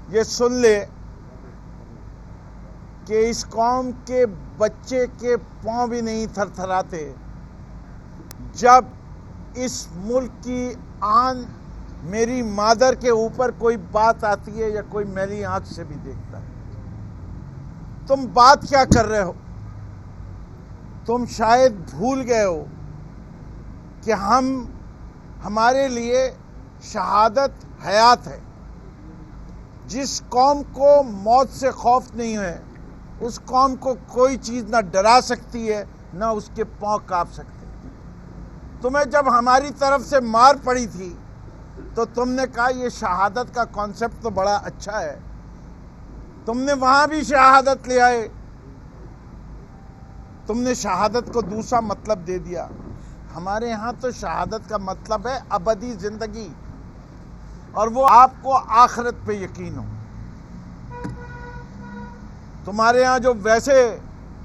یہ سن لے کہ اس قوم کے بچے کے پاؤں بھی نہیں تھر تھراتے جب اس ملک کی آن میری مادر کے اوپر کوئی بات آتی ہے یا کوئی میلی آنکھ سے بھی دیکھتا ہے۔ تم بات کیا کر رہے ہو؟ تم شاید بھول گئے ہو کہ ہمارے لیے شہادت حیات ہے۔ جس قوم کو موت سے خوف نہیں ہے اس قوم کو کوئی چیز نہ ڈرا سکتی ہے نہ اس کے پاؤں کانپ سکتے۔ تمہیں جب ہماری طرف سے مار پڑی تھی تو تم نے کہا یہ شہادت کا کانسیپٹ تو بڑا اچھا ہے، تم نے وہاں بھی شہادت لے آئے، تم نے شہادت کو دوسرا مطلب دے دیا۔ ہمارے ہاں تو شہادت کا مطلب ہے ابدی زندگی، اور وہ آپ کو آخرت پہ یقین ہو۔ تمہارے ہاں جو ویسے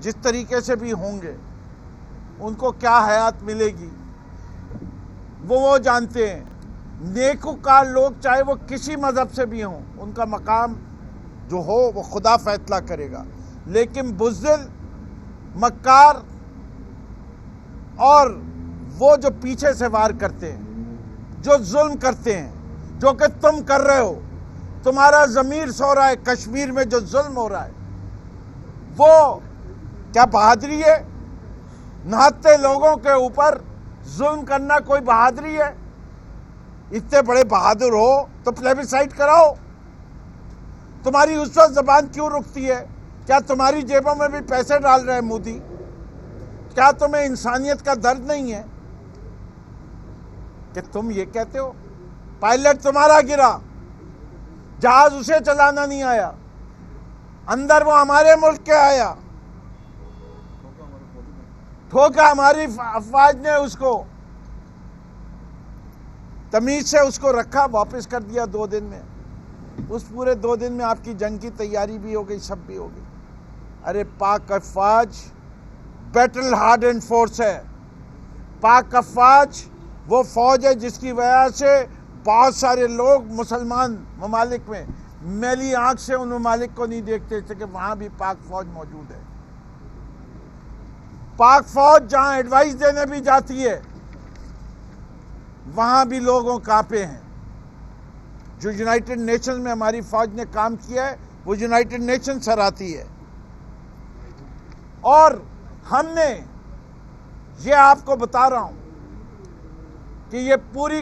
جس طریقے سے بھی ہوں گے ان کو کیا حیات ملے گی وہ جانتے ہیں۔ نیکوکار لوگ چاہے وہ کسی مذہب سے بھی ہوں ان کا مقام جو ہو وہ خدا فیصلہ کرے گا، لیکن بزدل، مکار اور وہ جو پیچھے سے وار کرتے ہیں، جو ظلم کرتے ہیں، جو کہ تم کر رہے ہو، تمہارا ضمیر سو رہا ہے۔ کشمیر میں جو ظلم ہو رہا ہے وہ کیا بہادری ہے؟ نہتے لوگوں کے اوپر ظلم کرنا کوئی بہادری ہے؟ اتنے بڑے بہادر ہو تو پلیبیسائٹ کراؤ۔ تمہاری اس وقت زبان کیوں رکتی ہے؟ کیا تمہاری جیبوں میں بھی پیسے ڈال رہے ہیں مودی؟ کیا تمہیں انسانیت کا درد نہیں ہے کہ تم یہ کہتے ہو؟ پائلٹ تمہارا گرا، جہاز اسے چلانا نہیں آیا، اندر وہ ہمارے ملک کے آیا، ٹھوکا ہماری افواج نے اس کو، تمیز سے اس کو رکھا، واپس کر دیا 2 دن میں۔ اس پورے 2 دن میں آپ کی جنگ کی تیاری بھی ہو گئی، سب بھی ہو گئی۔ ارے پاک افواج بیٹل ہارڈنڈ فورس ہے۔ پاک افواج وہ فوج ہے جس کی وجہ سے بہت سارے لوگ مسلمان ممالک میں میلی آنکھ سے ان ممالک کو نہیں دیکھتے تھے کہ وہاں بھی پاک فوج موجود ہے۔ پاک فوج جہاں ایڈوائز دینے بھی جاتی ہے وہاں بھی لوگوں کانپے ہیں۔ جو یونائٹڈ نیشن میں ہماری فوج نے کام کیا ہے وہ یونائٹڈ نیشن سراہتی ہے۔ اور ہم نے یہ آپ کو بتا رہا ہوں کہ یہ پوری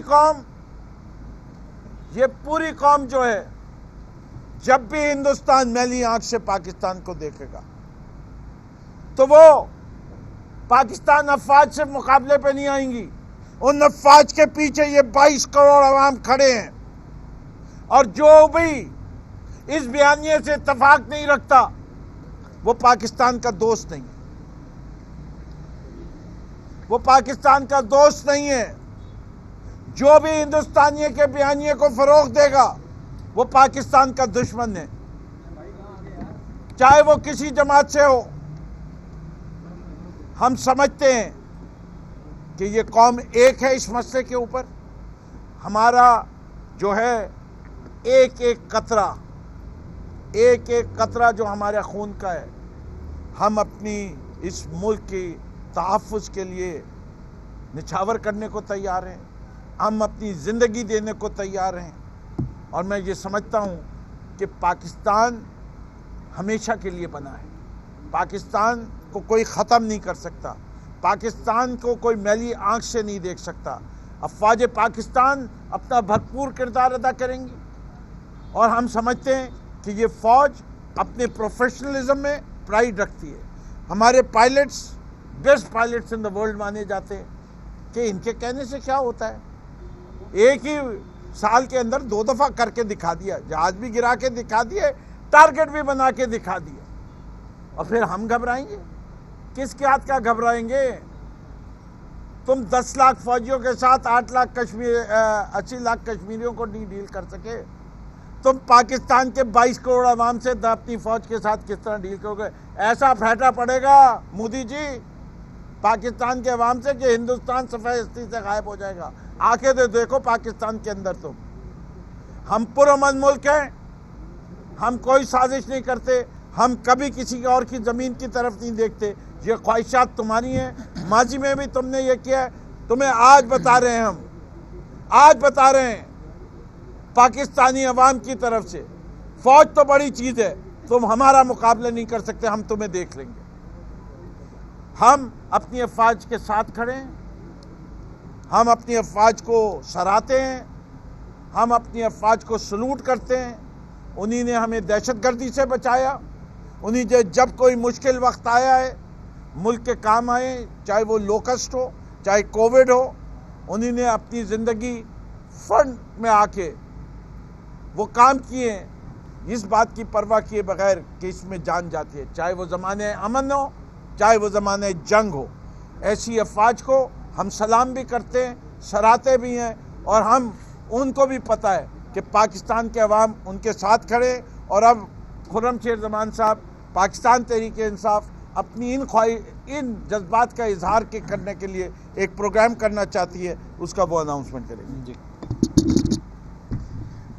قوم جو ہے جب بھی ہندوستان میلی آنکھ سے پاکستان کو دیکھے گا تو وہ پاکستان افواج سے مقابلے پہ نہیں آئیں گی۔ ان افواج کے پیچھے یہ 22 کروڑ عوام کھڑے ہیں، اور جو بھی اس بیانیے سے اتفاق نہیں رکھتا وہ پاکستان کا دوست نہیں ہے، وہ پاکستان کا دوست نہیں ہے۔ جو بھی ہندوستانیے کے بیانیے کو فروغ دے گا وہ پاکستان کا دشمن ہے، چاہے وہ کسی جماعت سے ہو۔ ہم سمجھتے ہیں کہ یہ قوم ایک ہے اس مسئلے کے اوپر۔ ہمارا جو ہے ایک قطرہ جو ہمارے خون کا ہے، ہم اپنی اس ملک کی تحفظ کے لیے نچھاور کرنے کو تیار ہیں، ہم اپنی زندگی دینے کو تیار ہیں۔ اور میں یہ سمجھتا ہوں کہ پاکستان ہمیشہ کے لیے بنا ہے، پاکستان کو کوئی ختم نہیں کر سکتا، پاکستان کو کوئی میلی آنکھ سے نہیں دیکھ سکتا۔ افواج پاکستان اپنا بھرپور کردار ادا کریں گی، اور ہم سمجھتے ہیں کہ یہ فوج اپنے پروفیشنلزم میں پرائیڈ رکھتی ہے۔ ہمارے pilots best pilots in the world مانے جاتے ہیں کہ ان کے کہنے سے کیا ہوتا ہے، ایک ہی سال کے اندر 2 دفعہ کر کے دکھا دیا، جہاز بھی گرا کے دکھا دیے، ٹارگٹ بھی بنا کے دکھا دیا، اور پھر ہم گھبرائیں گے؟ کس کے ہاتھ کا گھبرائیں گے؟ تم 10 لاکھ فوجیوں کے ساتھ 80 لاکھ کشمیریوں کو نہیں ڈیل کر سکے، تم پاکستان کے 22 کروڑ عوام سے اپنی فوج کے ساتھ کس طرح ڈیل کرو گے؟ ایسا پھیٹا پڑے گا مودی جی پاکستان کے عوام سے کہ ہندوستان صفحہ ہستی سے غائب ہو جائے گا۔ آ کے دیکھو پاکستان کے اندر تم، ہم پرامن ملک ہیں، ہم کوئی سازش نہیں کرتے، ہم کبھی کسی اور کی زمین کی طرف نہیں دیکھتے. یہ خواہشات تمہاری ہیں، ماضی میں بھی تم نے یہ کیا ہے. تمہیں آج بتا رہے ہیں، ہم آج بتا رہے ہیں پاکستانی عوام کی طرف سے، فوج تو بڑی چیز ہے، تم ہمارا مقابلہ نہیں کر سکتے، ہم تمہیں دیکھ لیں گے. ہم اپنی افواج کے ساتھ کھڑے ہیں، ہم اپنی افواج کو سراہتے ہیں، ہم اپنی افواج کو سلوٹ کرتے ہیں. انہی نے ہمیں دہشت گردی سے بچایا، انہی نے جب کوئی مشکل وقت آیا ہے ملک کے کام آئے، چاہے وہ لوکسٹ ہو، چاہے کووڈ ہو، انہی نے اپنی زندگی فرنٹ میں آ کے وہ کام کیے ہیں، اس بات کی پرواہ کیے بغیر کہ اس میں جان جاتی ہے، چاہے وہ زمانے امن ہو، چاہے وہ زمانے جنگ ہو. ایسی افواج کو ہم سلام بھی کرتے ہیں، سراہتے بھی ہیں، اور ہم ان کو بھی پتہ ہے کہ پاکستان کے عوام ان کے ساتھ کھڑے. اور اب خرم شیر زمان صاحب، پاکستان تحریک انصاف اپنی ان جذبات کا اظہار کرنے کے لیے ایک پروگرام کرنا چاہتی ہے، اس کا وہ اناؤنسمنٹ کرے گی.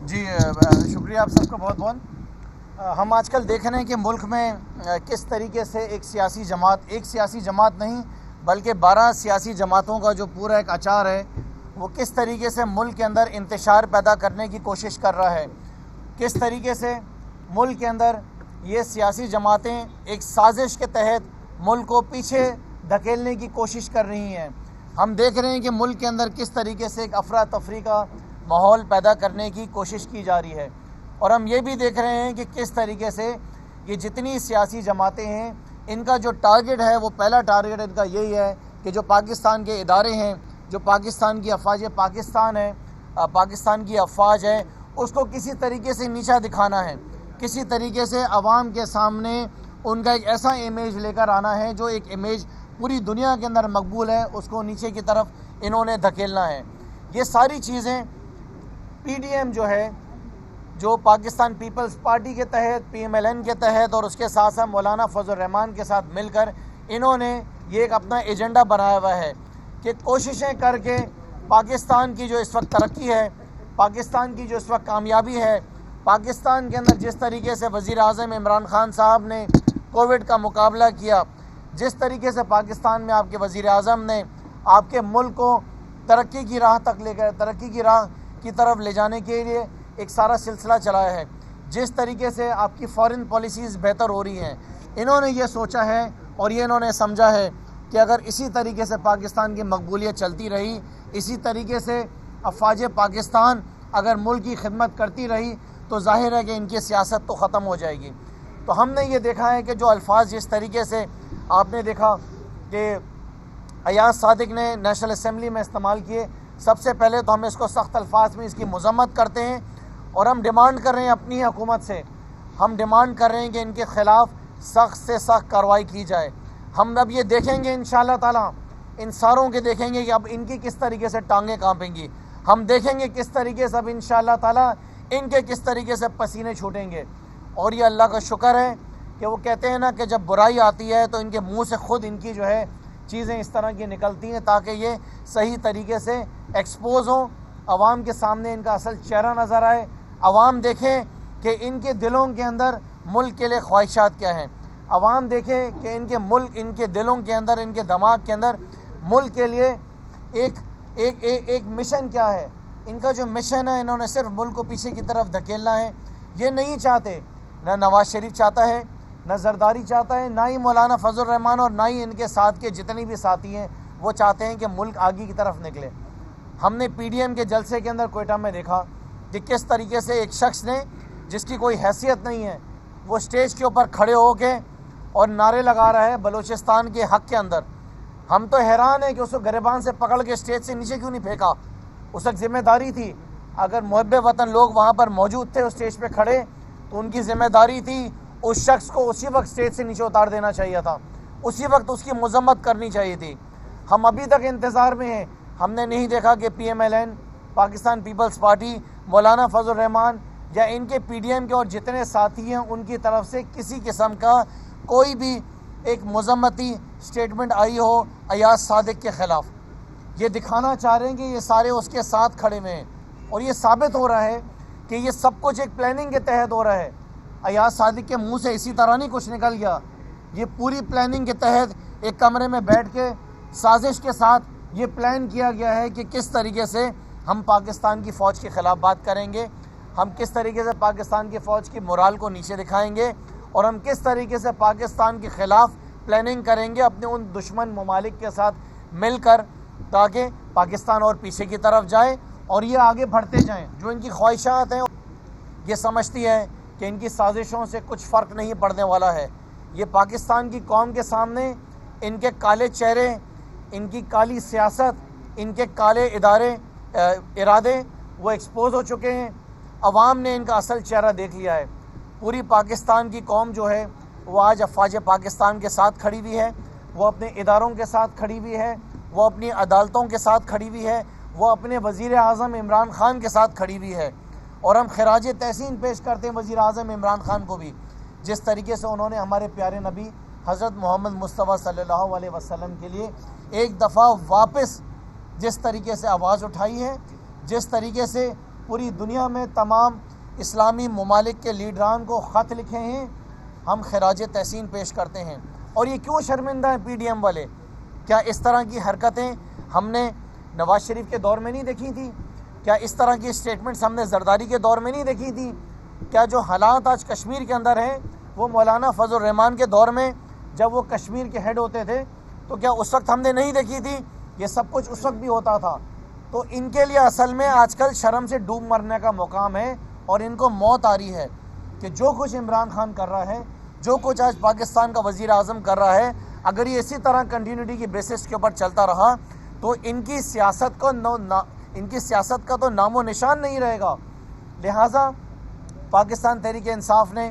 جی شکریہ آپ سب کا بہت بہت. ہم آج کل دیکھ رہے ہیں کہ ملک میں کس طریقے سے ایک سیاسی جماعت نہیں بلکہ 12 سیاسی جماعتوں کا جو پورا ایک اچار ہے، وہ کس طریقے سے ملک کے اندر انتشار پیدا کرنے کی کوشش کر رہا ہے. کس طریقے سے ملک کے اندر یہ سیاسی جماعتیں ایک سازش کے تحت ملک کو پیچھے دھکیلنے کی کوشش کر رہی ہیں. ہم دیکھ رہے ہیں کہ ملک کے اندر کس طریقے سے ایک افراتفری کا ماحول پیدا کرنے کی کوشش کی جا رہی ہے. اور ہم یہ بھی دیکھ رہے ہیں کہ کس طریقے سے یہ جتنی سیاسی جماعتیں ہیں، ان کا جو ٹارگٹ ہے، وہ پہلا ٹارگٹ ان کا یہی ہے کہ جو پاکستان کے ادارے ہیں، جو پاکستان کی افواج پاکستان ہے، پاکستان کی افواج ہے، اس کو کسی طریقے سے نیچا دکھانا ہے، کسی طریقے سے عوام کے سامنے ان کا ایک ایسا امیج لے کر آنا ہے جو ایک امیج پوری دنیا کے اندر مقبول ہے، اس کو نیچے کی طرف انہوں نے دھکیلنا ہے. یہ ساری چیزیں پی ڈی ایم جو ہے، جو پاکستان پیپلز پارٹی کے تحت، پی ایم ایل این کے تحت، اور اس کے ساتھ ساتھ مولانا فضل الرحمان کے ساتھ مل کر انہوں نے یہ ایک اپنا ایجنڈا بنایا ہوا ہے کہ کوششیں کر کے پاکستان کی جو اس وقت ترقی ہے، پاکستان کی جو اس وقت کامیابی ہے، پاکستان کے اندر جس طریقے سے وزیر اعظم عمران خان صاحب نے کووڈ کا مقابلہ کیا، جس طریقے سے پاکستان میں آپ کے وزیر اعظم نے آپ کے ملک کو ترقی کی راہ کی طرف لے جانے کے لیے ایک سارا سلسلہ چلایا ہے، جس طریقے سے آپ کی فارن پالیسیز بہتر ہو رہی ہیں، انہوں نے یہ سوچا ہے اور یہ انہوں نے سمجھا ہے کہ اگر اسی طریقے سے پاکستان کی مقبولیت چلتی رہی، اسی طریقے سے افواج پاکستان اگر ملک کی خدمت کرتی رہی، تو ظاہر ہے کہ ان کی سیاست تو ختم ہو جائے گی. تو ہم نے یہ دیکھا ہے کہ جو الفاظ جس طریقے سے آپ نے دیکھا کہ ایاز صادق نے نیشنل اسمبلی میں استعمال کیے، سب سے پہلے تو ہم اس کو سخت الفاظ میں اس کی مذمت کرتے ہیں، اور ہم ڈیمانڈ کر رہے ہیں اپنی حکومت سے، ہم ڈیمانڈ کر رہے ہیں کہ ان کے خلاف سخت سے سخت کارروائی کی جائے. ہم اب یہ دیکھیں گے انشاءاللہ تعالیٰ، ان ساروں کے دیکھیں گے کہ اب ان کی کس طریقے سے ٹانگیں کانپیں گی. ہم دیکھیں گے کس طریقے سے اب انشاءاللہ تعالیٰ ان کے کس طریقے سے پسینے چھوٹیں گے. اور یہ اللہ کا شکر ہے کہ وہ کہتے ہیں نا کہ جب برائی آتی ہے تو ان کے منہ سے خود ان کی جو ہے چیزیں اس طرح کی نکلتی ہیں تاکہ یہ صحیح طریقے سے ایکسپوز ہوں، عوام کے سامنے ان کا اصل چہرہ نظر آئے، عوام دیکھیں کہ ان کے دلوں کے اندر ملک کے لیے خواہشات کیا ہیں، عوام دیکھیں کہ ان کے دلوں کے اندر، ان کے دماغ کے اندر ملک کے لیے ایک مشن کیا ہے. ان کا جو مشن ہے، انہوں نے صرف ملک کو پیچھے کی طرف دھکیلنا ہے. یہ نہیں چاہتے، نہ نواز شریف چاہتا ہے، نہ زرداری چاہتا ہے، نہ ہی مولانا فضل الرحمان، اور نہ ہی ان کے ساتھ کے جتنے بھی ساتھی ہیں وہ چاہتے ہیں کہ ملک آگے کی طرف نکلے. ہم نے پی ڈی ایم کے جلسے کے اندر کوئٹہ میں دیکھا کہ کس طریقے سے ایک شخص نے، جس کی کوئی حیثیت نہیں ہے، وہ اسٹیج کے اوپر کھڑے ہو کے اور نعرے لگا رہا ہے بلوچستان کے حق کے اندر. ہم تو حیران ہیں کہ اس کو گریبان سے پکڑ کے اسٹیج سے نیچے کیوں نہیں پھینکا. اس وقت ذمہ داری تھی، اگر محب وطن لوگ وہاں پر موجود تھے اس اسٹیج پہ کھڑے، تو ان کی ذمہ داری تھی اس شخص کو اسی وقت اسٹیج سے نیچے اتار دینا چاہیے تھا، اسی وقت اس کی مذمت کرنی چاہیے تھی. ہم ابھی تک انتظار میں ہیں، ہم نے نہیں دیکھا کہ P M L N, Pakistan Peoples Party, Maulana Fazl الرحمان یا ان کے پی ڈی ایم کے اور جتنے ساتھی ہیں ان کی طرف سے کسی قسم کا کوئی بھی ایک مذمتی سٹیٹمنٹ آئی ہو ایاز صادق کے خلاف. یہ دکھانا چاہ رہے ہیں کہ یہ سارے اس کے ساتھ کھڑے ہوئے ہیں، اور یہ ثابت ہو رہا ہے کہ یہ سب کچھ ایک پلاننگ کے تحت ہو رہا ہے. ایاز صادق کے منہ سے اسی طرح نہیں کچھ نکل گیا. یہ پوری پلاننگ کے تحت ایک کمرے میں بیٹھ کے سازش کے ساتھ یہ پلان کیا گیا ہے کہ کس طریقے سے ہم پاکستان کی فوج کے خلاف بات کریں گے, ہم کس طریقے سے پاکستان کی فوج کی مورال کو نیچے دکھائیں گے, اور ہم کس طریقے سے پاکستان کے خلاف پلاننگ کریں گے اپنے ان دشمن ممالک کے ساتھ مل کر, تاکہ پاکستان اور پیچھے کی طرف جائے اور یہ آگے بڑھتے جائیں. جو ان کی خواہشات ہیں یہ سمجھتی ہے کہ ان کی سازشوں سے کچھ فرق نہیں پڑنے والا ہے. یہ پاکستان کی قوم کے سامنے ان کے کالے چہرے, ان کی کالی سیاست, ان کے کالے ارادے وہ ایکسپوز ہو چکے ہیں. عوام نے ان کا اصل چہرہ دیکھ لیا ہے. پوری پاکستان کی قوم جو ہے وہ آج افواج پاکستان کے ساتھ کھڑی ہوئی ہے, وہ اپنے اداروں کے ساتھ کھڑی ہوئی ہے, وہ اپنی عدالتوں کے ساتھ کھڑی ہوئی ہے, وہ اپنے وزیر اعظم عمران خان کے ساتھ کھڑی ہوئی ہے. اور ہم خراج تحسین پیش کرتے ہیں وزیر اعظم عمران خان کو بھی, جس طریقے سے انہوں نے ہمارے پیارے نبی حضرت محمد مصطفیٰ صلی اللہ علیہ وسلم کے لیے ایک دفعہ واپس جس طریقے سے آواز اٹھائی ہے, جس طریقے سے پوری دنیا میں تمام اسلامی ممالک کے لیڈران کو خط لکھے ہیں, ہم خراج تحسین پیش کرتے ہیں. اور یہ کیوں شرمندہ ہیں پی ڈی ایم والے؟ کیا اس طرح کی حرکتیں ہم نے نواز شریف کے دور میں نہیں دیکھی تھی؟ کیا اس طرح کی اسٹیٹمنٹس ہم نے زرداری کے دور میں نہیں دیکھی تھی؟ کیا جو حالات آج کشمیر کے اندر ہیں وہ مولانا فضل الرحمان کے دور میں جب وہ کشمیر کے ہیڈ ہوتے تھے تو کیا اس وقت ہم نے نہیں دیکھی تھی؟ یہ سب کچھ اس وقت بھی ہوتا تھا. تو ان کے لیے اصل میں آج کل شرم سے ڈوب مرنے کا مقام ہے, اور ان کو موت آ رہی ہے کہ جو کچھ عمران خان کر رہا ہے, جو کچھ آج پاکستان کا وزیر اعظم کر رہا ہے, اگر یہ اسی طرح کنٹینیوٹی کی بیسس کے اوپر چلتا رہا تو ان کی سیاست کا تو نام و نشان نہیں رہے گا. لہٰذا پاکستان تحریک انصاف نے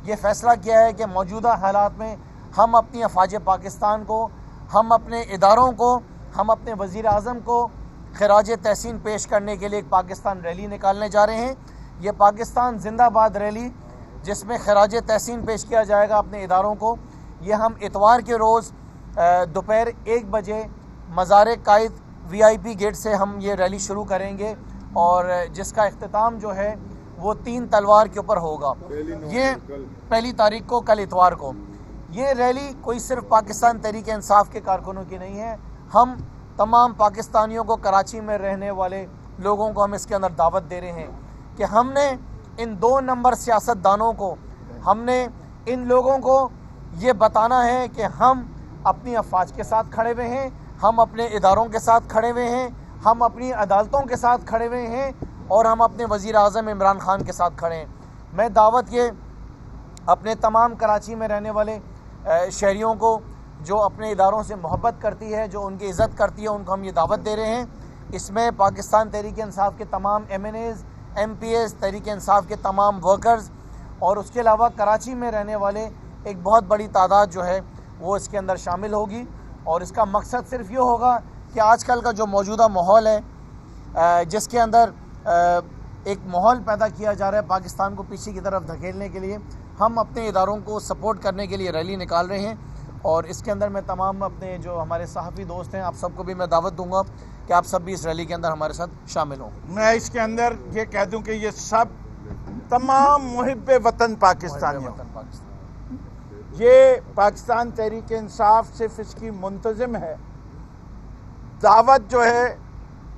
یہ فیصلہ کیا ہے کہ موجودہ حالات میں ہم اپنی افواج پاکستان کو, ہم اپنے اداروں کو, ہم اپنے وزیر اعظم کو خراج تحسین پیش کرنے کے لیے ایک پاکستان ریلی نکالنے جا رہے ہیں. یہ پاکستان زندہ باد ریلی جس میں خراج تحسین پیش کیا جائے گا اپنے اداروں کو, یہ ہم اتوار کے روز دوپہر 1 بجے مزار قائد VIP گیٹ سے ہم یہ ریلی شروع کریں گے, اور جس کا اختتام جو ہے وہ 3 تلوار کے اوپر ہوگا. یہ 1 تاریخ کو, کل اتوار کو. یہ ریلی کوئی صرف پاکستان تحریک انصاف کے کارکنوں کی نہیں ہے, ہم تمام پاکستانیوں کو, کراچی میں رہنے والے لوگوں کو ہم اس کے اندر دعوت دے رہے ہیں کہ ہم نے ان 2 نمبر سیاستدانوں کو, ہم نے ان لوگوں کو یہ بتانا ہے کہ ہم اپنی افواج کے ساتھ کھڑے ہوئے ہیں, ہم اپنے اداروں کے ساتھ کھڑے ہوئے ہیں, ہم اپنی عدالتوں کے ساتھ کھڑے ہوئے ہیں, اور ہم اپنے وزیر اعظم عمران خان کے ساتھ کھڑے ہیں. میں دعوت یہ اپنے تمام کراچی میں رہنے والے شہریوں کو جو اپنے اداروں سے محبت کرتی ہے, جو ان کی عزت کرتی ہے, ان کو ہم یہ دعوت دے رہے ہیں. اس میں پاکستان تحریک انصاف کے تمام MNAs, MPs, تحریک انصاف کے تمام ورکرز, اور اس کے علاوہ کراچی میں رہنے والے ایک بہت بڑی تعداد جو ہے وہ اس کے اندر شامل ہوگی. اور اس کا مقصد صرف یہ ہوگا کہ آج کل کا جو موجودہ ماحول ہے جس کے اندر ایک ماحول پیدا کیا جا رہا ہے پاکستان کو پیچھے کی طرف دھکیلنے کے لیے, ہم اپنے اداروں کو سپورٹ کرنے کے لیے ریلی نکال رہے ہیں. اور اس کے اندر میں تمام اپنے جو ہمارے صحافی دوست ہیں آپ سب کو بھی میں دعوت دوں گا کہ آپ سب بھی اس ریلی کے اندر ہمارے ساتھ شامل ہوں. میں اس کے اندر یہ کہہ دوں کہ یہ سب تمام محب وطن پاکستانی یہ پاکستان تحریک انصاف صرف اس کی منتظم ہے, دعوت جو ہے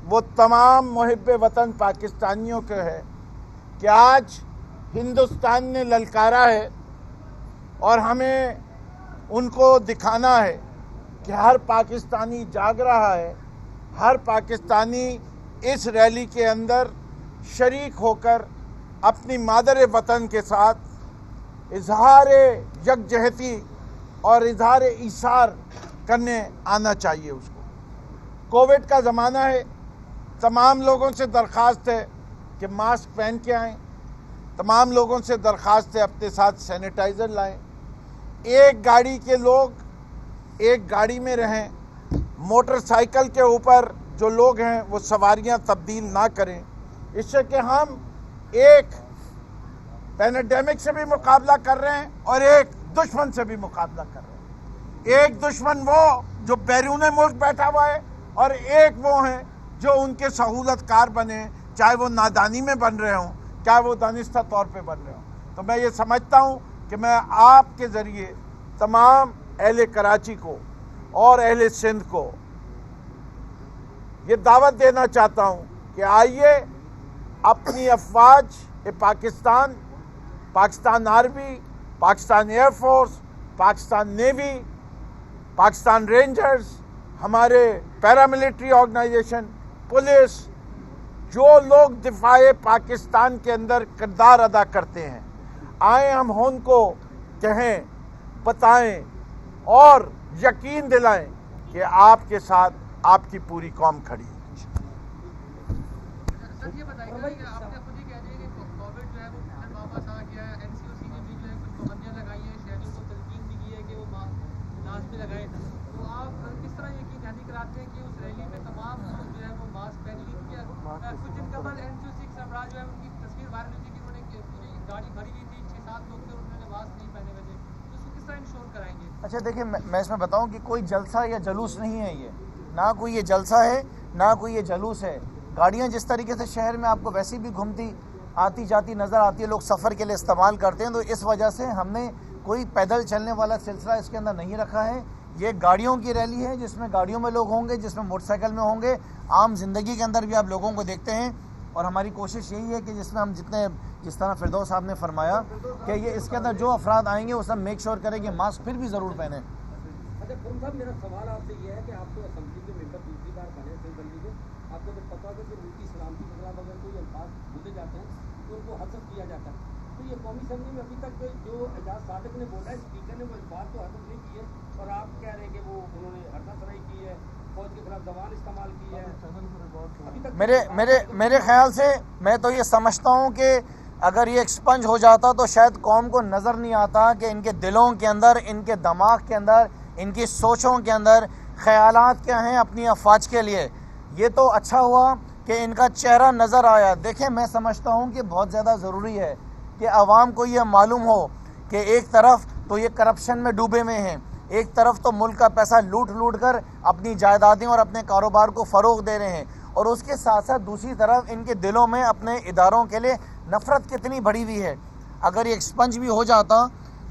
وہ تمام محب وطن پاکستانیوں کے ہے کہ آج ہندوستان نے للکارا ہے, اور ہمیں ان کو دکھانا ہے کہ ہر پاکستانی جاگ رہا ہے, ہر پاکستانی اس ریلی کے اندر شریک ہو کر اپنی مادر وطن کے ساتھ اظہار یکجہتی اور اظہار ایثار کرنے آنا چاہیے. اس کو کووڈ کا زمانہ ہے, تمام لوگوں سے درخواست ہے کہ ماسک پہن کے آئیں, تمام لوگوں سے درخواست ہے اپنے ساتھ سینیٹائزر لائیں, ایک گاڑی کے لوگ ایک گاڑی میں رہیں, موٹر سائیکل کے اوپر جو لوگ ہیں وہ سواریاں تبدیل نہ کریں, اس سے کہ ہم ایک پینڈیمک سے بھی مقابلہ کر رہے ہیں اور ایک دشمن سے بھی مقابلہ کر رہے ہیں. ایک دشمن وہ جو بیرون ملک بیٹھا ہوا ہے, اور ایک وہ ہیں جو ان کے سہولت کار بنے, چاہے وہ نادانی میں بن رہے ہوں, چاہے وہ دانستہ طور پہ بن رہے ہوں. تو میں یہ سمجھتا ہوں کہ میں آپ کے ذریعے تمام اہل کراچی کو اور اہل سندھ کو یہ دعوت دینا چاہتا ہوں کہ آئیے اپنی افواج Pakistan, Pakistan army, Pakistan air force, Pakistan navy, Pakistan rangers, ہمارے پیراملٹری آرگنائزیشن، پولیس، جو لوگ دفاع پاکستان کے اندر کردار ادا کرتے ہیں، آئیں ہم ان کو کہیں، بتائیں اور یقین دلائیں کہ آپ کے ساتھ آپ کی پوری قوم کھڑی ہے۔ سر یہ بتائیے کہ آپ نے خود ہی کہہ دیا کہ کووڈ جو ہے وہ پھر واپس آ گیا ہے، این سی او سی نے بھی جو ہے کچھ پابندیاں لگائی ہیں، شہریوں کو تلقین بھی کی ہے کہ وہ ماسک بھی لگائیں، تو آپ کس طرح یقین دہانی کراتے ہیں کہ اس ریلی میں تمام لوگ جو ہے وہ ماسک پہن لی؟ کیونکہ کچھ دن قبل این سی او سی کے سربراہ جو ہے ان کی تصویر وائرل ہوئی تھی کہ انہوں نے پوری گاڑی بھری ہوئی تھی، 6-7 لوگ تھے اور انہوں نے ماسک نہیں پہنے ہوئے تھے، تو اس کو کس طرح انشور کرائیں گے؟ اچھا دیکھیں، میں اس میں بتاؤں کہ کوئی جلسہ یا جلوس نہیں ہے، یہ نہ کوئی یہ جلسہ ہے نہ کوئی یہ جلوس ہے۔ گاڑیاں جس طریقے سے شہر میں آپ کو ویسی بھی گھومتی آتی جاتی نظر آتی ہے، لوگ سفر کے لیے استعمال کرتے ہیں، تو اس وجہ سے ہم نے کوئی پیدل چلنے والا سلسلہ اس کے اندر نہیں رکھا ہے۔ یہ گاڑیوں کی ریلی ہے جس میں گاڑیوں میں لوگ ہوں گے، جس میں موٹر سائیکل میں ہوں گے، عام زندگی کے اندر بھی آپ لوگوں کو دیکھتے ہیں، اور ہماری کوشش یہی ہے کہ جس میں ہم جس طرح فردوس صاحب نے فرمایا کہ یہ اس کے اندر جو افراد آئیں گے وہ سب میک شور کریں کہ ماسک پھر بھی ضرور پہنیں۔ اچھا خون صاحب، میرا سوال آپ سے یہ ہے کہ آپ تو اسمبلی کے ممبر دوسری بار بنے تھے دلی کے، آپ کو تو پتا ہے کہ ملکی سلامتی کے خلاف اگر کوئی الفاظ بولے جاتے ہیں تو ان کو حذف کیا جاتا ہے، تو یہ قومی اسمبلی میں ابھی تک جو اعجاز صادق نے بولا ہے، اسپیکر نے وہ الفاظ تو حذف نہیں کیے، اور آپ کہہ رہے ہیں کہ وہ انہوں نے حرکت سرائی کی ہے، فوج کے خلاف زبان استعمال کی ہے، ابھی تک میرے خیال سے میں تو یہ سمجھتا ہوں کہ اگر یہ ایکسپنج ہو جاتا تو شاید قوم کو نظر نہیں آتا کہ ان کے دلوں کے اندر، ان کے دماغ کے اندر، ان کی سوچوں کے اندر خیالات کیا ہیں اپنی افواج کے لیے۔ یہ تو اچھا ہوا کہ ان کا چہرہ نظر آیا۔ دیکھیں، میں سمجھتا ہوں کہ بہت زیادہ ضروری ہے کہ عوام کو یہ معلوم ہو کہ ایک طرف تو یہ کرپشن میں ڈوبے ہوئے ہیں، ایک طرف تو ملک کا پیسہ لوٹ کر اپنی جائیدادیں اور اپنے کاروبار کو فروغ دے رہے ہیں، اور اس کے ساتھ ساتھ دوسری طرف ان کے دلوں میں اپنے اداروں کے لیے نفرت کتنی بڑی ہوئی ہے۔ اگر یہ ایکسپنج بھی ہو جاتا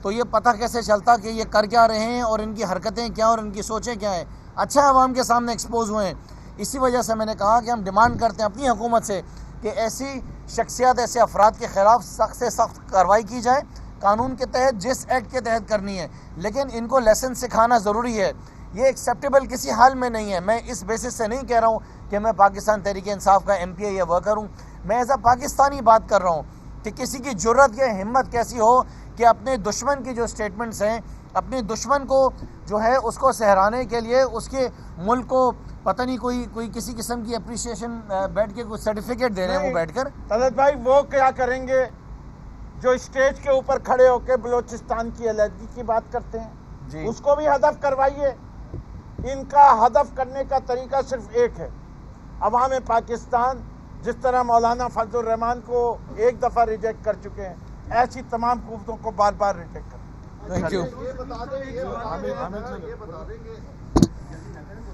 تو یہ پتہ کیسے چلتا کہ یہ کر کیا رہے ہیں اور ان کی حرکتیں کیا اور ان کی سوچیں کیا ہیں۔ اچھا عوام کے سامنے ایکسپوز ہوئے ہیں۔ اسی وجہ سے میں نے کہا کہ ہم ڈیمانڈ کرتے ہیں اپنی حکومت سے کہ ایسی شخصیات، ایسے افراد کے خلاف سخت سے سخت کارروائی کی جائے، قانون کے تحت، جس ایکٹ کے تحت کرنی ہے، لیکن ان کو لیسن سکھانا ضروری ہے۔ یہ ایکسیپٹیبل کسی حال میں نہیں ہے۔ میں اس بیسس سے نہیں کہہ رہا ہوں کہ میں پاکستان تحریک انصاف کا ایم پی اے یا ورکر ہوں، میں ایز اے پاکستانی بات کر رہا ہوں کہ کسی کی جرت یا ہمت کیسی ہو کہ اپنے دشمن کی جو سٹیٹمنٹس ہیں، اپنے دشمن کو جو ہے اس کو سہرانے کے لیے اس کے ملک کو پتہ نہیں کوئی کسی قسم کی اپریشیشن بیٹھ کے کوئی سرٹیفکیٹ دے رہے ہیں وہ بیٹھ کر۔ طلعت بھائی، وہ کیا کریں گے جو اسٹیج کے اوپر کھڑے ہو کے بلوچستان کی علیحدگی کی بات کرتے ہیں؟ جی، اس کو بھی ہدف کروائیے۔ ان کا ہدف کرنے کا طریقہ صرف ایک ہے، عوام پاکستان جس طرح مولانا فضل الرحمان کو ایک دفعہ ریجیکٹ کر چکے ہیں، ایسی تمام قوتوں کو بار بار ریجیکٹ کریں۔ Thank you. یہ بتا دیں کہ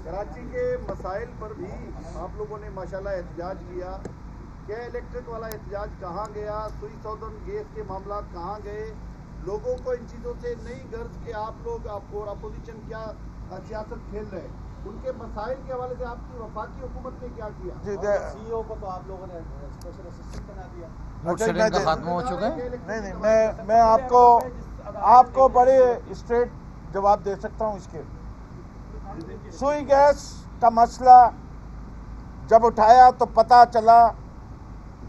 کراچی کے مسائل پر بھی آپ لوگوں نے ماشاءاللہ احتجاج کیا، کہ الیکٹرک والا احتجاج کہاں گیا، سوئی سودن گیس کے معاملات کہاں گئے؟ لوگوں کو ان چیزوں سے نہیں غرض کہ آپ لوگ اور اپوزیشن کیا سیاست کھیل رہے ہیں، ان کے مسائل کے حوالے سے آپ کی وفاقی حکومت نے کیا کیا؟ سی او کو تو آپ لوگوں نے اسپیشل اسسٹنٹ بنا دیا۔ لوڈ شیڈنگ کا خاتمہ ہو چکا ہے۔ نہیں، میں آپ کو بڑے اسٹریٹ جواب دے سکتا ہوں اس کے۔ سوئی گیس کا مسئلہ جب اٹھایا تو پتہ چلا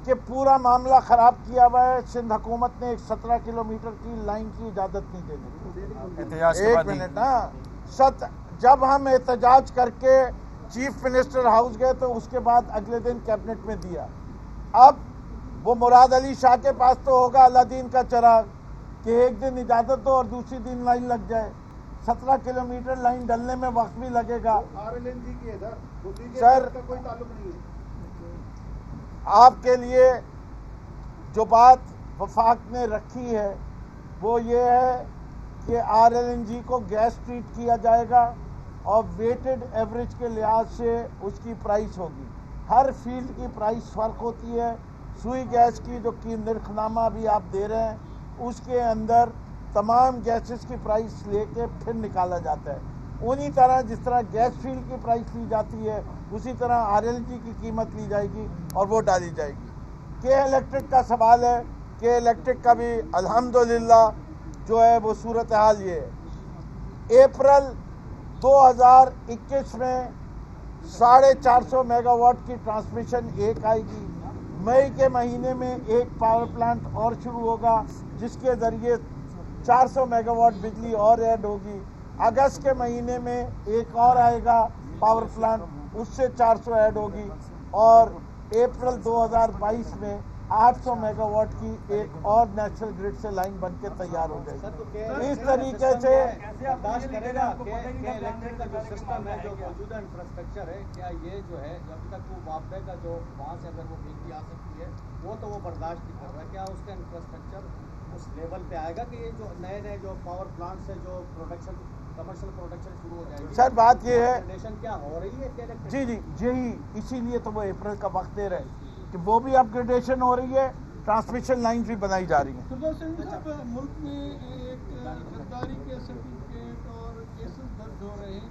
کہ پورا معاملہ خراب کیا ہوا ہے، سندھ حکومت نے ایک 17 کلومیٹر کی لائن کی اجازت نہیں دے دی۔ ایک منٹ، جب ہم احتجاج کر کے چیف منسٹر ہاؤس گئے تو اس کے بعد اگلے دن کیبنٹ میں دیا۔ اب وہ مراد علی شاہ کے پاس تو ہوگا اللہ دین کا چراغ کہ ایک دن اجازت دو اور دوسری دن لائن لگ جائے۔ 17 کلومیٹر لائن ڈلنے میں وقت بھی لگے گا۔ RLNG کی ادھر سر، کا کوئی تعلق نہیں ہے۔ آپ کے لیے جو بات وفاق نے رکھی ہے وہ یہ ہے کہ RLNG کو گیس ٹریٹ کیا جائے گا اور ویٹڈ ایوریج کے لحاظ سے اس کی پرائس ہوگی۔ ہر فیلڈ کی پرائس فرق ہوتی ہے۔ سوئی گیس کی جو نرخ نامہ بھی آپ دے رہے ہیں اس کے اندر تمام گیسز کی پرائس لے کے پھر نکالا جاتا ہے. انہی طرح جس طرح گیس فیل کی پرائس لی جاتی ہے اسی طرح RLG کی قیمت لی جائے گی اور وہ ڈالی جائے گی. کہ الیکٹرک کا سوال ہے کہ الیکٹرک کا بھی الحمدللہ جو ہے وہ صورتحال یہ ہے. اپریل 2021 میں 450 میگا واٹ کی ٹرانسمیشن ایک آئے گی. مئی کے مہینے میں ایک پاور پلانٹ اور شروع ہوگا جس کے ذریعے 400 میگا واٹ بجلی اور ایڈ ہوگی. اگست کے مہینے میں ایک اور آئے گا پاور پلانٹ, اس سے 400 ایڈ ہوگی. اور اپریل 2022 میں 800 میگا واٹ کی ایک اور نیشنل گریڈ سے لائن بن کے تیار ہو جائے گی. اس طریقے سے برداشت کرے گا کہ الیکٹرک کا جو سسٹم ہے, جو موجودہ انفراسٹرکچر ہے, کیا یہ جو ہے ابھی تک وہ معاوضے کا جو وہاں سے اگر وہ بجلی آ سکتی ہے وہ تو وہ برداشت نہیں کر رہا, کیا اس کا انفراسٹرکچر اس لیول پہ آئے گا کہ یہ جو نئے جو پاور پلانٹ سے جو پروڈکشن کمرشل پروڈکشن شروع ہو جائے گی؟ سر بات یہ ہے کیا ہو رہی ہے جی یہی اسی لیے تو وہ اپریل کا وقت دے رہے ہیں کہ وہ بھی اپ گریڈیشن ہو رہی ہے, ٹرانسمیشن لائنز بھی بنائی جا رہی ہیں. ملک میں ایک غداری کے سرٹیفکیٹ اور کیسز درج ہو رہے ہیں.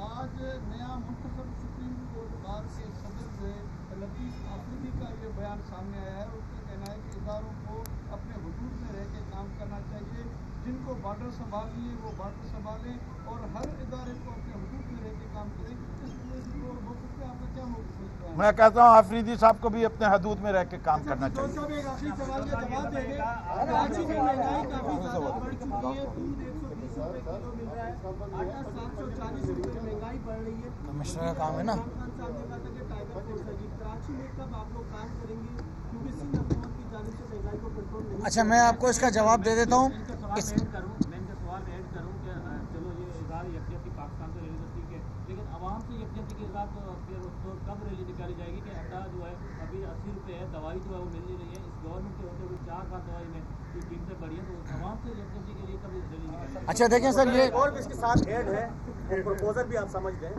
آج نیا منتخب سپریم کورٹ بار کے صدر جو ہے لطیف آفریدی کا یہ بیان سامنے آیا ہے. اس کا کہنا ہے کہ اداروں کو اپنے حدود میں رہ کے کام کرنا چاہیے. جن کو بارڈر سنبھالنی ہے وہ بارڈر سنبھالیں اور ہر ادارے کو اپنے حدود میں رہ کے کام کریں. اس موقف پہ آپ کا کیا موقف ہے؟ میں کہتا ہوں آفریدی صاحب کو بھی اپنے حدود میں رہ کے کام کرنا چاہیے. صاحب ایک آخری سوال کا جواب دے دیں. کراچی میں مہنگائی کافی زیادہ بڑھ چکی ہے. دودھ 120 روپے کلو مل رہا ہے, آٹا 740 روپے مہنگائی بڑھ رہی ہے. کمشنر کا کام ہے نا. خان صاحب نے کہا تھا کہ ٹائیگر فورس ہے. کراچی میں کب آپ لوگ کام کریں گے کیونکہ سندھ حکومت کی جانب سے مہنگائی کو کنٹرول نہیں. اچھا میں آپ کو اس کا جواب دے دیتا ہوں. میں ان کا سوال ایڈ کروں کہ چلو یہ اظہار یکجہتی پاکستان سے ریلی تو ٹھیک ہے, لیکن عوام سے یکجہتی کے اظہار تو پھر کب ریلی نکالی جائے گی کہ آٹا جو ہے ابھی 80 روپے ہے, دوائی جو ہے وہ مل نہیں رہی ہے. اس گورنمنٹ کے ہوتے ہوئے 4 بار دوائی میں کی قیمتیں بڑھی ہیں, تو عوام سے یکجہتی کے لیے کب ریلی نکالی جائے گی؟ اچھا دیکھیں سر, یہ اور بھی اس کے ساتھ ایڈ ہے پروپوزل بھی آپ سمجھ لیں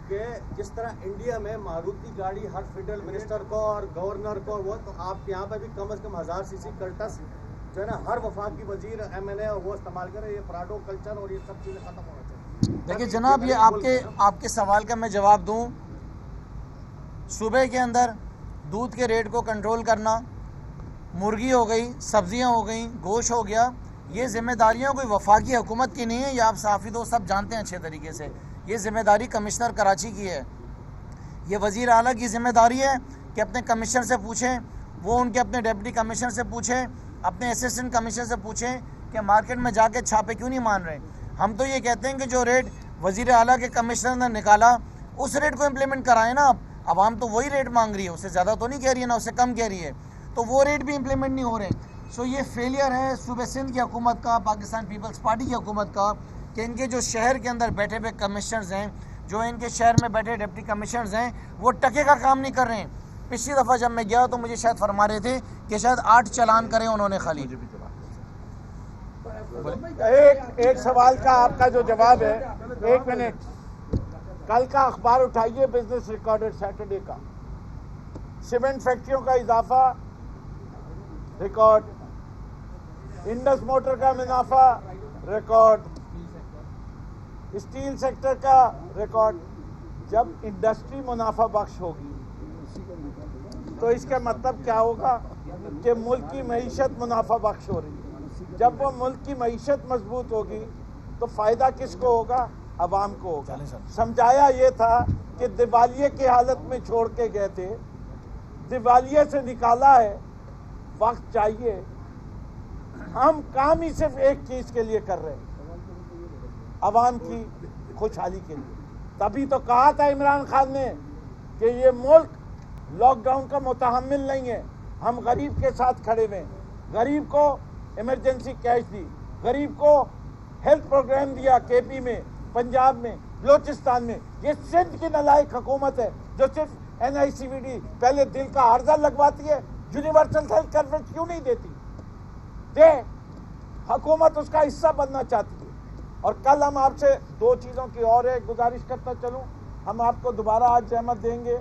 کہ جس طرح انڈیا میں ماروتی گاڑی ہر فیڈرل منسٹر کو اور گورنر کو, وہ تو آپ یہاں پہ بھی کم از کم 1000 cc کلٹس جو ہے نا ہر وفاقی وزیر MLA وہ استعمال کرے. یہ پراڈو کلچر اور یہ سب چیزیں ختم ہونا چاہیے. دیکھیں جناب, یہ آپ کے سوال کا میں جواب دوں. صوبے کے اندر دودھ کے ریٹ کو کنٹرول کرنا, مرغی ہو گئی, سبزیاں ہو گئیں, گوشت ہو گیا, یہ ذمہ داریاں کوئی وفاقی حکومت کی نہیں ہے. یہ آپ صحافی دوست سب جانتے ہیں اچھے طریقے سے. یہ ذمہ داری کمشنر کراچی کی ہے. یہ وزیر اعلیٰ کی ذمہ داری ہے کہ اپنے کمشنر سے پوچھیں, وہ ان کے اپنے ڈپٹی کمشنر سے پوچھیں, اپنے اسسٹنٹ کمشنر سے پوچھیں کہ مارکیٹ میں جا کے چھاپے کیوں نہیں مان رہے. ہم تو یہ کہتے ہیں کہ جو ریٹ وزیر اعلیٰ کے کمشنر نے نکالا اس ریٹ کو امپلیمنٹ کرائیں نا. آپ عوام تو وہی ریٹ مانگ رہی ہے, اس سے زیادہ تو نہیں کہہ رہی ہے, نا اس سے کم کہہ رہی ہے, تو وہ ریٹ بھی امپلیمنٹ نہیں ہو رہے. سو یہ فیلئر ہے صوبہ سندھ کی حکومت کا, پاکستان پیپلز پارٹی کی حکومت کا, کہ ان کے جو شہر کے اندر بیٹھے ہوئے کمشنرز ہیں, جو ان کے شہر میں بیٹھے ڈپٹی کمشنرز ہیں, وہ ٹکے کا کام نہیں کر رہے ہیں. پچھلی دفعہ جب میں گیا تو مجھے شاید فرما رہے تھے کہ شاید 8 چالان کرے انہوں نے خالی. ایک سوال کا آپ کا جو جواب ہے, 1 منٹ. کل کا اخبار اٹھائیے بزنس ریکارڈر سیٹرڈے کا. سیمنٹ فیکٹریوں کا اضافہ ریکارڈ, انڈس موٹر کا منافع ریکارڈ, اسٹیل سیکٹر کا ریکارڈ. جب انڈسٹری منافع بخش ہوگی تو اس کا مطلب کیا ہوگا کہ ملک کی معیشت منافع بخش ہو رہی ہے. جب وہ ملک کی معیشت مضبوط ہوگی تو فائدہ کس کو ہوگا؟ عوام کو ہوگا. سمجھایا یہ تھا کہ دیوالیے کی حالت میں چھوڑ کے گئے تھے, دیوالیے سے نکالا ہے, وقت چاہیے. ہم کام ہی صرف ایک چیز کے لیے کر رہے ہیں, عوام کی خوشحالی کے لیے. تبھی تو کہا تھا عمران خان نے کہ یہ ملک لاک ڈاؤن کا متحمل نہیں ہے, ہم غریب کے ساتھ کھڑے ہوئے. غریب کو ایمرجنسی کیش دی, غریب کو ہیلتھ پروگرام دیا KP میں, پنجاب میں, بلوچستان میں. یہ سندھ کی نالائق حکومت ہے جو صرف NICVD پہلے دل کا عارضہ لگواتی ہے, یونیورسل ہیلتھ کوریج کیوں نہیں دیتی؟ دے, حکومت اس کا حصہ بننا چاہتی ہے. اور کل ہم آپ سے 2 چیزوں کی اور ایک گزارش کرتا چلوں. ہم آپ کو دوبارہ آج زحمت دیں گے.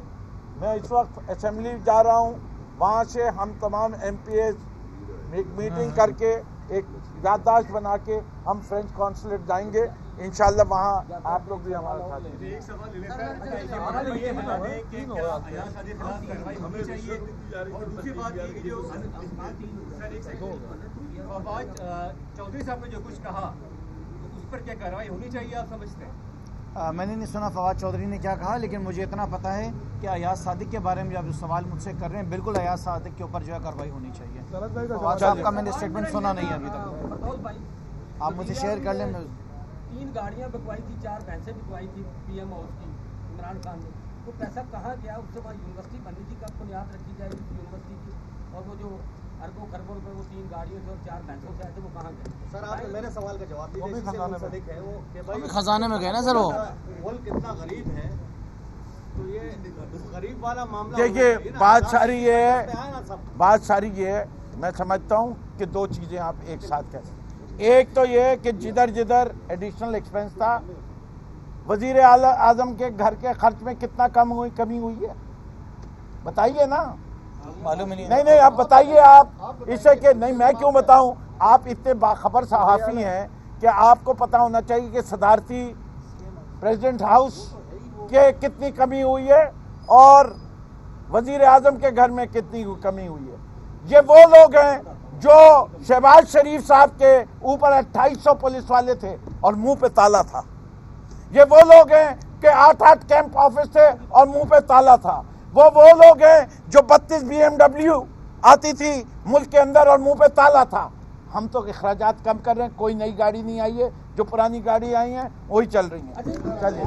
میں اس وقت اسمبلی جا رہا ہوں, وہاں سے ہم تمام MPs ایک میٹنگ کر کے ایک یادداشت بنا کے ہم فرینچ کانسولیٹ جائیں گے انشاءاللہ، وہاں آپ لوگ بھی ہمارے ساتھ ہیں۔ ایک سوال یہ بتا دیں کہ کیا ایاز صادق کے خلاف کارروائی ہونی چاہیے، اور دوسری بات یہ کہ جو سر ایک سیکنڈ، فواد چودھری صاحب نے جو کچھ کہا اس پر کیا کارروائی ہونی چاہیے آپ سمجھتے ہیں؟ میں نے نہیں سنا فواد چودھری نے کیا کہا، لیکن مجھے اتنا پتہ ہے کہ ایاز صادق کے بارے میں جب سوال مجھ سے کر رہے ہیں، بالکل ایاز صادق کے اوپر جو ہے کارروائی ہونی چاہیے۔ فواد صاحب کا میں نے اسٹیٹمنٹ سنا نہیں ہے ابھی تک، آپ مجھے شیئر کر لیں۔ 3 گاڑیاں بکوائی تھی، 4 بھینسیں بکوائی تھی پی ایم ہاؤس کی عمران خان نے، وہ پیسہ کہاں گیا؟ اس سے بعد یونیورسٹی بنی تھی، کب بنیاد رکھی جائے گی یونیورسٹی کی، اور وہ جو اربوں خربوں روپے وہ 3 گاڑیوں سے اور 4 بھینسوں سے آئے تھے، وہ کہاں گئے؟ سر آپ نے میرے سوال کا جواب دیجیے، اس سے منسلک ہے وہ کہ بھائی خزانے میں گئے نا سر، وہ ملک کتنا غریب ہے، تو یہ غریب والا معاملہ دیکھیے بات ساری یہ ہے، میں سمجھتا ہوں کہ 2 چیزیں آپ ایک ساتھ کہہ رہے ہیں۔ ایک تو یہ کہ جدھر ایڈیشنل ایکسپنس تھا، وزیر اعظم کے گھر کے خرچ میں کتنا کمی ہوئی ہے بتائیے نا، معلوم نہیں۔ نہیں آپ بتائیے، آپ اس سے کہ نہیں میں کیوں بتاؤں، آپ اتنے باخبر صحافی ہیں کہ آپ کو پتہ ہونا چاہیے کہ صدارتی پریزیڈنٹ ہاؤس کے کتنی کمی ہوئی ہے اور وزیر اعظم کے گھر میں کتنی کمی ہوئی ہے۔ یہ وہ لوگ ہیں جو شہباز شریف صاحب کے اوپر 2800 پولیس والے تھے اور منہ پہ تالا تھا، یہ وہ لوگ ہیں کہ 8 کیمپ آفس تھے اور منہ پہ تالا تھا، وہ لوگ ہیں جو 32 BMW آتی تھی ملک کے اندر اور منہ پہ تالا تھا۔ ہم تو اخراجات کم کر رہے ہیں، کوئی نئی گاڑی نہیں آئی ہے، جو پرانی گاڑی آئی ہیں وہی چل رہی ہیں۔ چلیے